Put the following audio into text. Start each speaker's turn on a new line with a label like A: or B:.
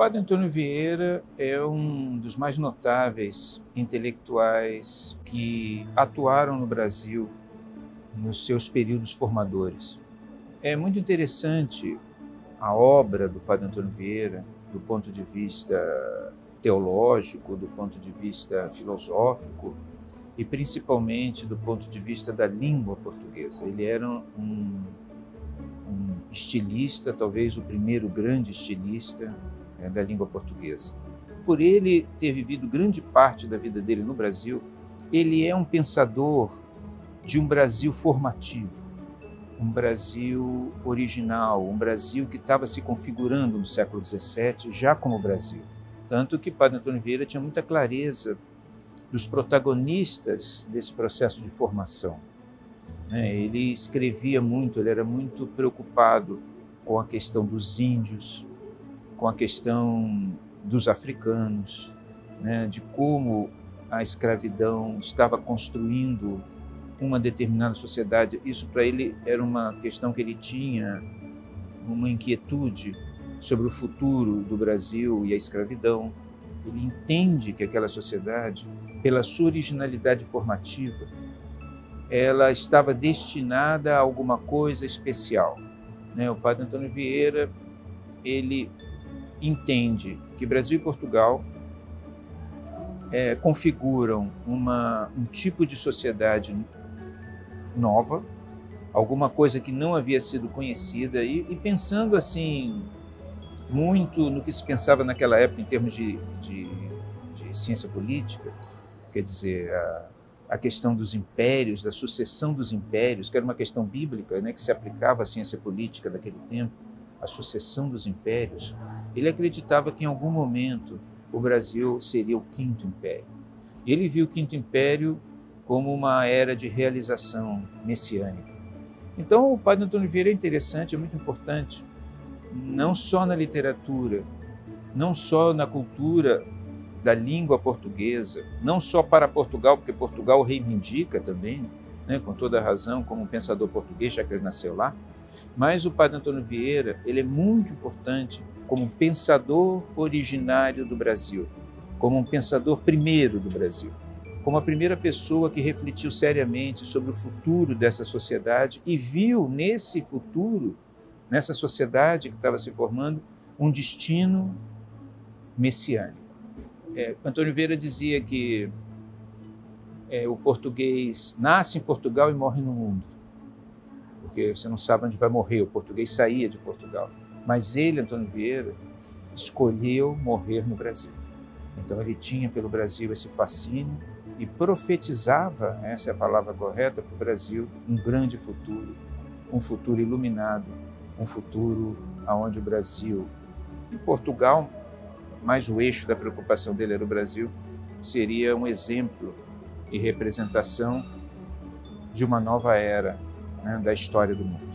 A: Padre Antônio Vieira é um dos mais notáveis intelectuais que atuaram no Brasil nos seus períodos formadores. É muito interessante a obra do Padre Antônio Vieira, do ponto de vista teológico, do ponto de vista filosófico e principalmente do ponto de vista da língua portuguesa. Ele era um estilista, talvez o primeiro grande estilista da língua portuguesa. Por ele ter vivido grande parte da vida dele no Brasil, ele é um pensador de um Brasil formativo, um Brasil original, um Brasil que estava se configurando no século XVII, já como Brasil. Tanto que Padre Antônio Vieira tinha muita clareza dos protagonistas desse processo de formação. Ele escrevia muito, ele era muito preocupado com a questão dos índios, com a questão dos africanos, de como a escravidão estava construindo uma determinada sociedade. Isso para ele era uma questão que ele tinha, uma inquietude sobre o futuro do Brasil e a escravidão. Ele entende que aquela sociedade, pela sua originalidade formativa, ela estava destinada a alguma coisa especial. O Padre Antônio Vieira, ele entende que Brasil e Portugal configuram um tipo de sociedade nova, alguma coisa que não havia sido conhecida, e pensando assim muito no que se pensava naquela época em termos de ciência política, quer dizer, a questão dos impérios, da sucessão dos impérios, que era uma questão bíblica, que se aplicava à ciência política daquele tempo, a sucessão dos impérios. Ele acreditava que em algum momento o Brasil seria o Quinto Império. Ele viu o Quinto Império como uma era de realização messiânica. Então o Padre Antônio Vieira é interessante, é muito importante, não só na literatura, não só na cultura da língua portuguesa, não só para Portugal, porque Portugal reivindica também, com toda a razão, como um pensador português, já que ele nasceu lá, mas o Padre Antônio Vieira, ele é muito importante como pensador originário do Brasil, como um pensador primeiro do Brasil, como a primeira pessoa que refletiu seriamente sobre o futuro dessa sociedade e viu nesse futuro, nessa sociedade que estava se formando, um destino messiânico. Antônio Vieira dizia que o português nasce em Portugal e morre no mundo, porque você não sabe onde vai morrer, o português saía de Portugal. Mas ele, Antônio Vieira, escolheu morrer no Brasil. Então ele tinha pelo Brasil esse fascínio e profetizava, essa é a palavra correta, para o Brasil, um grande futuro, um futuro iluminado, um futuro onde o Brasil e Portugal, mas o eixo da preocupação dele era o Brasil, seria um exemplo e representação de uma nova era da história do mundo.